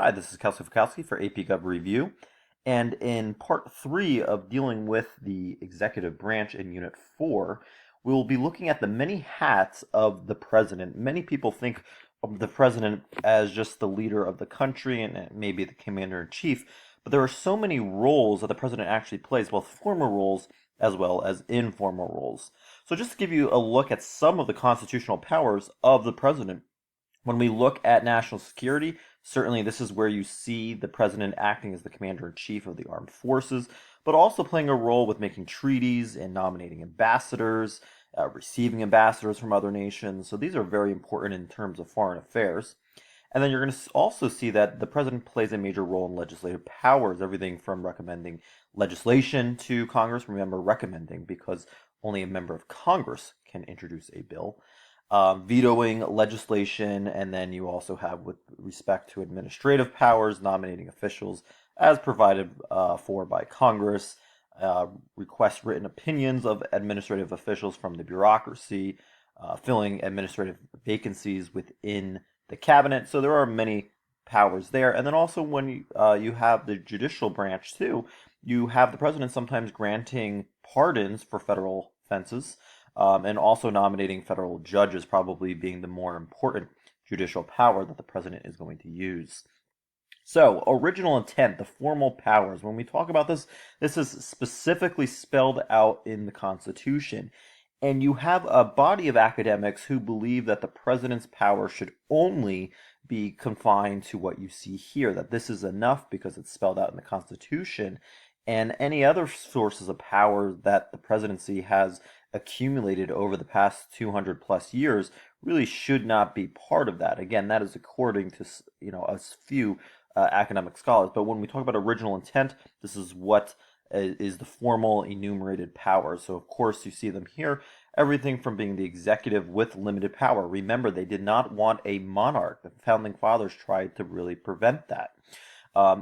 Hi, this is Kelsey Fukowski for AP Gov Review. And in part three of dealing with the executive branch in Unit 4, we will be looking at the many hats of the president. Many people think of the president as just the leader of the country and maybe the commander in chief, but there are so many roles that the president actually plays, both formal roles as well as informal roles. So just to give you a look at some of the constitutional powers of the president, when we look at national security, certainly this is where you see the president acting as the commander-in-chief of the armed forces, but also playing a role with making treaties and nominating ambassadors, receiving ambassadors from other nations. So these are very important in terms of foreign affairs. And then you're going to also see that the president plays a major role in legislative powers, everything from recommending legislation to Congress. Remember, recommending, because only a member of Congress can introduce a bill, vetoing legislation, and then you also have, with respect to administrative powers, nominating officials as provided for by Congress, request written opinions of administrative officials from the bureaucracy, filling administrative vacancies within the cabinet. So there are many powers there. And then also when you have the judicial branch too, you have the president sometimes granting pardons for federal offenses, and also nominating federal judges, probably being the more important judicial power that the president is going to use. So, original intent, the formal powers. When we talk about this, this is specifically spelled out in the Constitution. And you have a body of academics who believe that the president's power should only be confined to what you see here, that this is enough because it's spelled out in the Constitution, and any other sources of power that the presidency has accumulated over the past 200 plus years really should not be part of that. Again, that is according to a few academic scholars. But when we talk about original intent, this is what is the formal enumerated power. So of course you see them here. Everything from being the executive with limited power. Remember, they did not want a monarch. The founding fathers tried to really prevent that.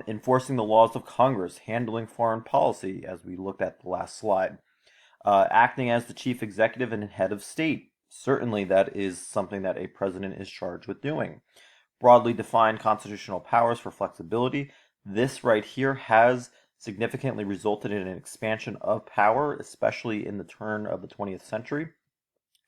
Enforcing the laws of Congress, handling foreign policy, as we looked at the last slide. Acting as the chief executive and head of state. Certainly that is something that a president is charged with doing. Broadly defined constitutional powers for flexibility. This right here has significantly resulted in an expansion of power, especially in the turn of the 20th century.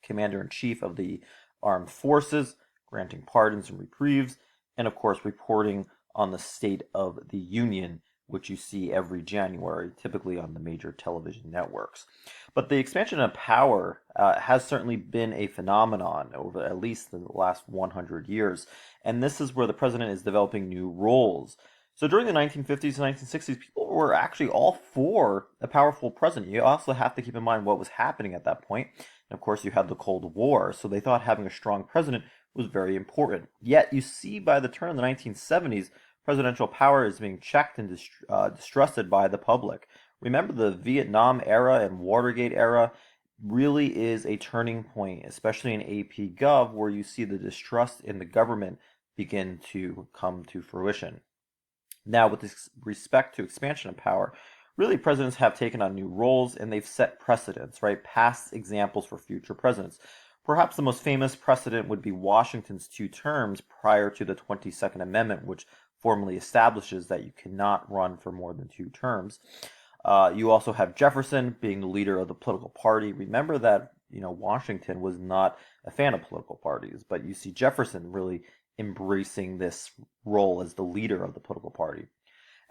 Commander-in-chief of the armed forces, granting pardons and reprieves, and of course reporting on the State of the Union, which you see every January, typically on the major television networks. But the expansion of power has certainly been a phenomenon over at least the last 100 years, and this is where the president is developing new roles. So during the 1950s and 1960s, people were actually all for a powerful president. You also have to keep in mind what was happening at that point. And of course, you had the Cold War, so they thought having a strong president was very important. Yet you see by the turn of the 1970s, presidential power is being checked and distrusted by the public. Remember, the Vietnam era and Watergate era really is a turning point, especially in AP Gov, where you see the distrust in the government begin to come to fruition. Now, with respect to expansion of power, really presidents have taken on new roles and they've set precedents, right? Past examples for future presidents. Perhaps the most famous precedent would be Washington's 2 terms prior to the 22nd Amendment, which formally establishes that you cannot run for more than 2 terms. You also have Jefferson being the leader of the political party. Remember that, Washington was not a fan of political parties, but you see Jefferson really embracing this role as the leader of the political party.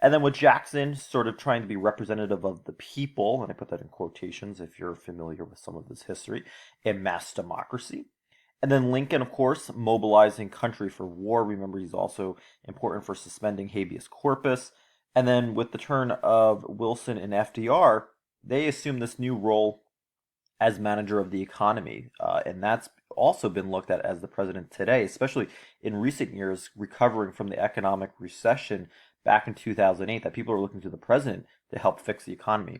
And then with Jackson sort of trying to be representative of the people, and I put that in quotations if you're familiar with some of this history, in mass democracy. And then Lincoln, of course, mobilizing country for war. Remember, he's also important for suspending habeas corpus. And then with the turn of Wilson and FDR, they assumed this new role as manager of the economy. And that's also been looked at as the president today, especially in recent years, recovering from the economic recession back in 2008, that people are looking to the president to help fix the economy.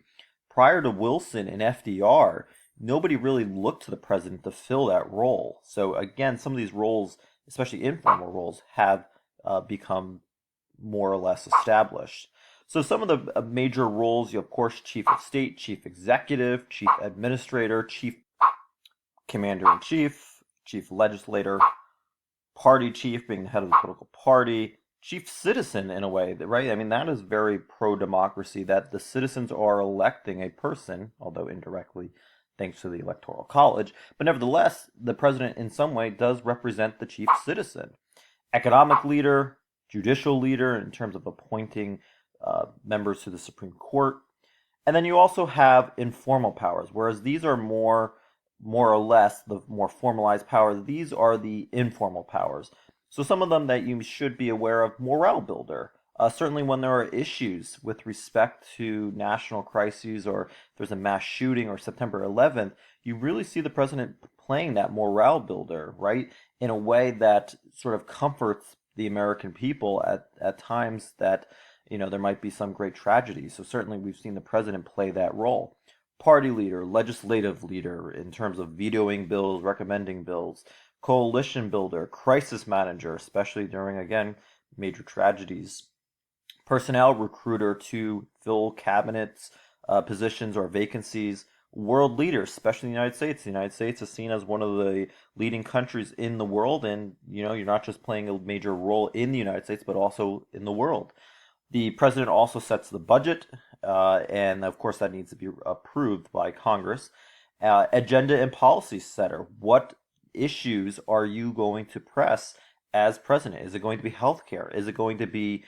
Prior to Wilson and FDR, nobody really looked to the president to fill that role. So again, some of these roles, especially informal roles, have become more or less established. So some of the major roles, of course, chief of state, chief executive, chief administrator, chief commander-in-chief, chief legislator, party chief being the head of the political party, chief citizen in a way, right? I mean, that is very pro-democracy that the citizens are electing a person, although indirectly thanks to the Electoral College. But nevertheless, the president in some way does represent the chief citizen. Economic leader, judicial leader in terms of appointing members to the Supreme Court. And then you also have informal powers, whereas these are more or less the more formalized powers. These are the informal powers. So some of them that you should be aware of: morale builder. Certainly when there are issues with respect to national crises, or if there's a mass shooting or September 11th, you really see the president playing that morale builder, right? In a way that sort of comforts the American people at times that, there might be some great tragedy. So certainly we've seen the president play that role. Party leader, legislative leader in terms of vetoing bills, recommending bills, coalition builder, crisis manager, especially during, again, major tragedies, personnel recruiter to fill cabinets positions or vacancies, world leader, especially in the United States. The United States is seen as one of the leading countries in the world, and you're not just playing a major role in the United States, but also in the world. The president also sets the budget, and of course that needs to be approved by Congress. Agenda and policy setter. What issues are you going to press as president? Is it going to be healthcare? Is it going to be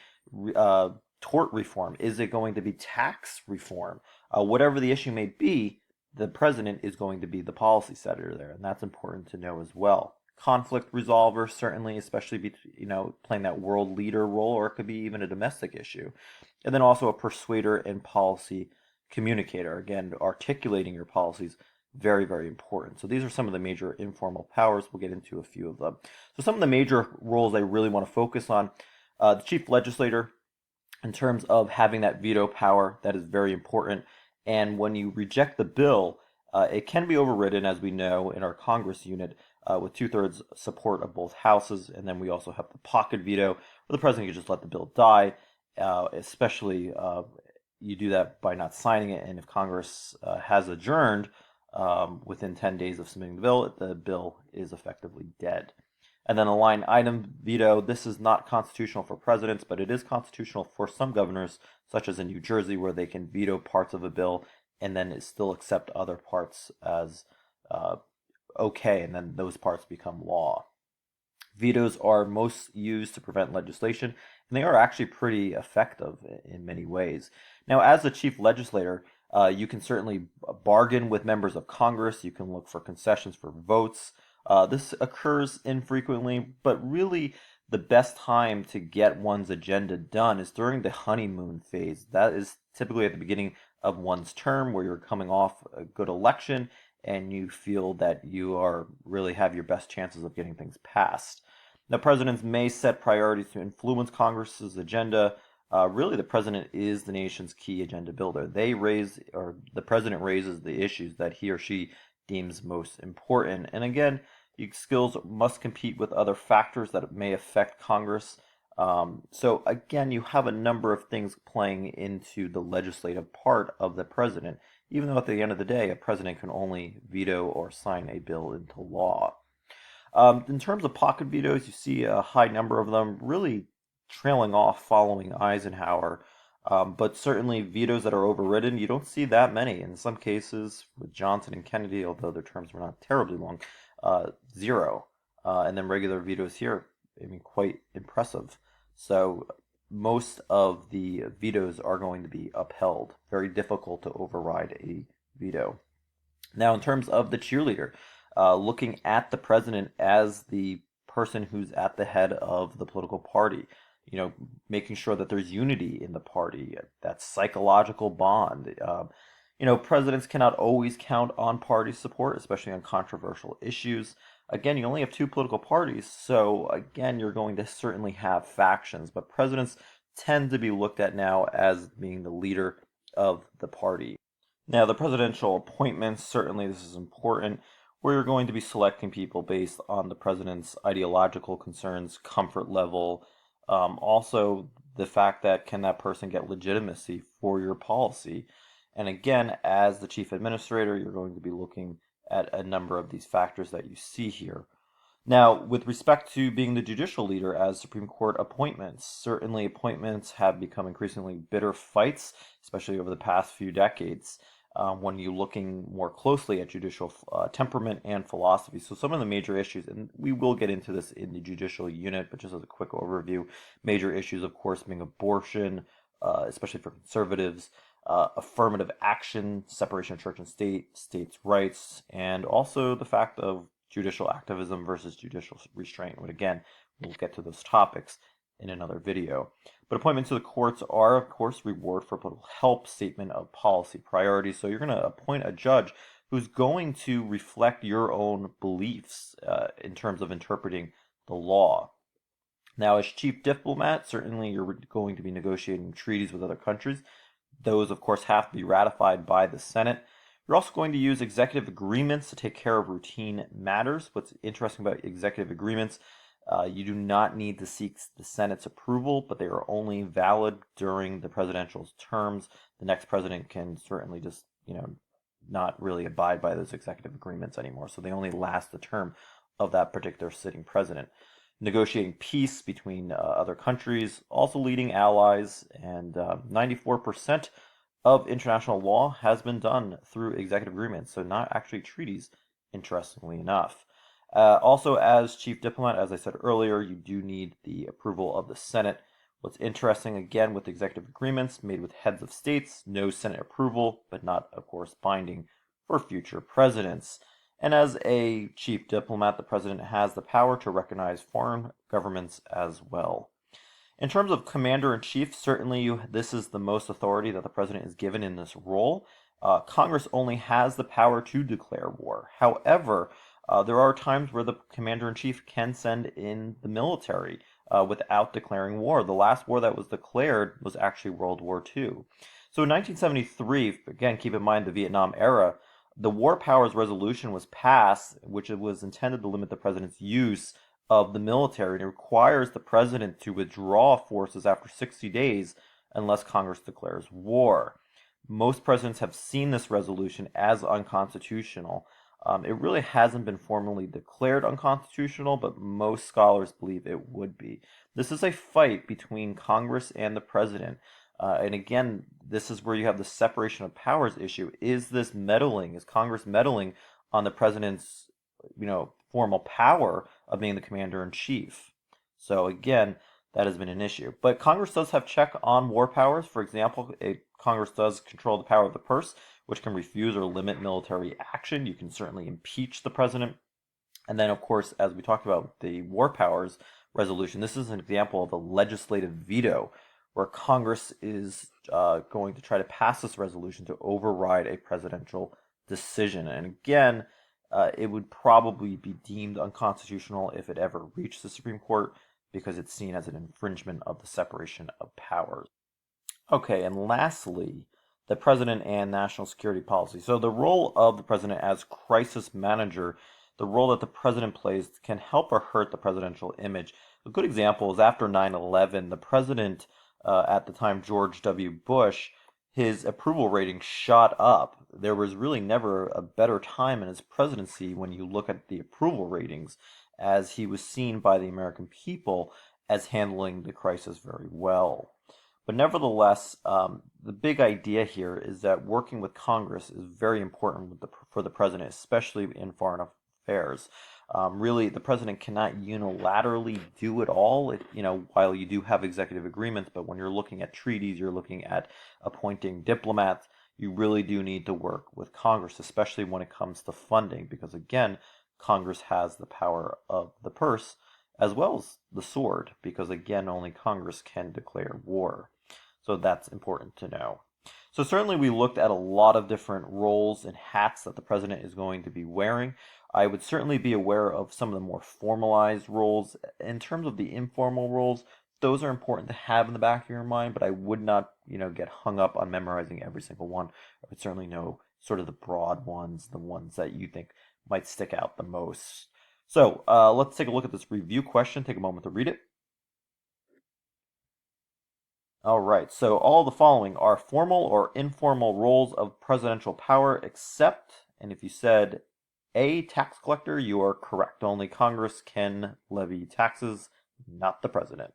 tort reform? Is it going to be tax reform? Whatever the issue may be, the president is going to be the policy setter there, and that's important to know as well. Conflict resolver, certainly, especially playing that world leader role, or it could be even a domestic issue. And then also a persuader and policy communicator. Again, articulating your policies, very, very important. So these are some of the major informal powers. We'll get into a few of them. So some of the major roles I really want to focus on: the chief legislator, in terms of having that veto power, that is very important. And when you reject the bill, it can be overridden, as we know, in our Congress unit, with 2/3 support of both houses. And then we also have the pocket veto, where the president can just let the bill die, especially you do that by not signing it. And if Congress has adjourned within 10 days of submitting the bill is effectively dead. And then a line item veto. This is not constitutional for presidents, but it is constitutional for some governors, such as in New Jersey, where they can veto parts of a bill and then still accept other parts as okay, and then those parts become law. Vetoes are most used to prevent legislation, and they are actually pretty effective in many ways. Now, as the chief legislator, you can certainly bargain with members of Congress. You can look for concessions for votes. This occurs infrequently, but really the best time to get one's agenda done is during the honeymoon phase. That is typically at the beginning of one's term, where you're coming off a good election and you feel that you are really have your best chances of getting things passed. Now, presidents may set priorities to influence Congress's agenda. Really, the president is the nation's key agenda builder. The president raises the issues that he or she deems most important. And again, your skills must compete with other factors that may affect Congress. So again, you have a number of things playing into the legislative part of the president, even though at the end of the day, a president can only veto or sign a bill into law. In terms of pocket vetoes, you see a high number of them, really trailing off following Eisenhower. But certainly vetoes that are overridden, you don't see that many. In some cases, with Johnson and Kennedy, although their terms were not terribly long, 0. And then regular vetoes here, I mean, quite impressive. So most of the vetoes are going to be upheld. Very difficult to override a veto. Now, in terms of the cheerleader, looking at the president as the person who's at the head of the political party, making sure that there's unity in the party, that psychological bond. Presidents cannot always count on party support, especially on controversial issues. Again, you only have two political parties, so again, you're going to certainly have factions, but presidents tend to be looked at now as being the leader of the party. Now, the presidential appointments, certainly this is important, where you're going to be selecting people based on the president's ideological concerns, comfort level, also the fact that can that person get legitimacy for your policy. And again, as the chief administrator, you're going to be looking at a number of these factors that you see here. Now, with respect to being the judicial leader as Supreme Court appointments, certainly appointments have become increasingly bitter fights, especially over the past few decades, when you're looking more closely at judicial temperament and philosophy. So, some of the major issues, and we will get into this in the judicial unit, but just as a quick overview, major issues, of course, being abortion, especially for conservatives, affirmative action, separation of church and state, states' rights, and also the fact of judicial activism versus judicial restraint. But again, we'll get to those topics in another video. But appointments to the courts are, of course, reward for political help, statement of policy priorities. So you're going to appoint a judge who's going to reflect your own beliefs in terms of interpreting the law. Now, as chief diplomat, certainly you're going to be negotiating treaties with other countries. Those, of course, have to be ratified by the Senate. You're also going to use executive agreements to take care of routine matters. What's interesting about executive agreements, you do not need to seek the Senate's approval, but they are only valid during the presidential terms. The next president can certainly just, not really abide by those executive agreements anymore. So they only last the term of that particular sitting president. Negotiating peace between other countries, also leading allies, and 94% of international law has been done through executive agreements, so not actually treaties, interestingly enough. Also, as chief diplomat, as I said earlier, you do need the approval of the Senate. What's interesting, again, with executive agreements made with heads of states, no Senate approval, but not, of course, binding for future presidents. And as a chief diplomat, the president has the power to recognize foreign governments as well. In terms of commander-in-chief, certainly this is the most authority that the president is given in this role. Congress only has the power to declare war. However, there are times where the commander-in-chief can send in the military without declaring war. The last war that was declared was actually World War II. So in 1973, again, keep in mind the Vietnam era, the War Powers Resolution was passed, which it was intended to limit the president's use of the military, and it requires the president to withdraw forces after 60 days unless Congress declares war. Most presidents have seen this resolution as unconstitutional. It really hasn't been formally declared unconstitutional, but most scholars believe it would be. This is a fight between Congress and the president. And again, this is where you have the separation of powers issue. Is this meddling? Is Congress meddling on the president's, formal power of being the commander-in-chief? So again, that has been an issue. But Congress does have check on war powers. For example, Congress does control the power of the purse, which can refuse or limit military action. You can certainly impeach the president. And then, of course, as we talked about the war powers resolution, this is an example of a legislative veto where Congress is going to try to pass this resolution to override a presidential decision. And again, it would probably be deemed unconstitutional if it ever reached the Supreme Court because it's seen as an infringement of the separation of powers. Okay, and lastly, the president and national security policy. So the role of the president as crisis manager, the role that the president plays can help or hurt the presidential image. A good example is after 9/11, the president at the time, George W. Bush, his approval rating shot up. There was really never a better time in his presidency when you look at the approval ratings, as he was seen by the American people as handling the crisis very well. But nevertheless, the big idea here is that working with Congress is very important for the president, especially in foreign affairs. Really, the president cannot unilaterally do it all, while you do have executive agreements, but when you're looking at treaties, you're looking at appointing diplomats, you really do need to work with Congress, especially when it comes to funding, because again, Congress has the power of the purse as well as the sword, because again, only Congress can declare war. So that's important to know. So certainly we looked at a lot of different roles and hats that the president is going to be wearing. I would certainly be aware of some of the more formalized roles. In terms of the informal roles, those are important to have in the back of your mind, but I would not, get hung up on memorizing every single one. I would certainly know sort of the broad ones, the ones that you think might stick out the most. So let's take a look at this review question. Take a moment to read it. All right, so all the following are formal or informal roles of presidential power except, and if you said A, tax collector. You are correct. Only Congress can levy taxes, not the president.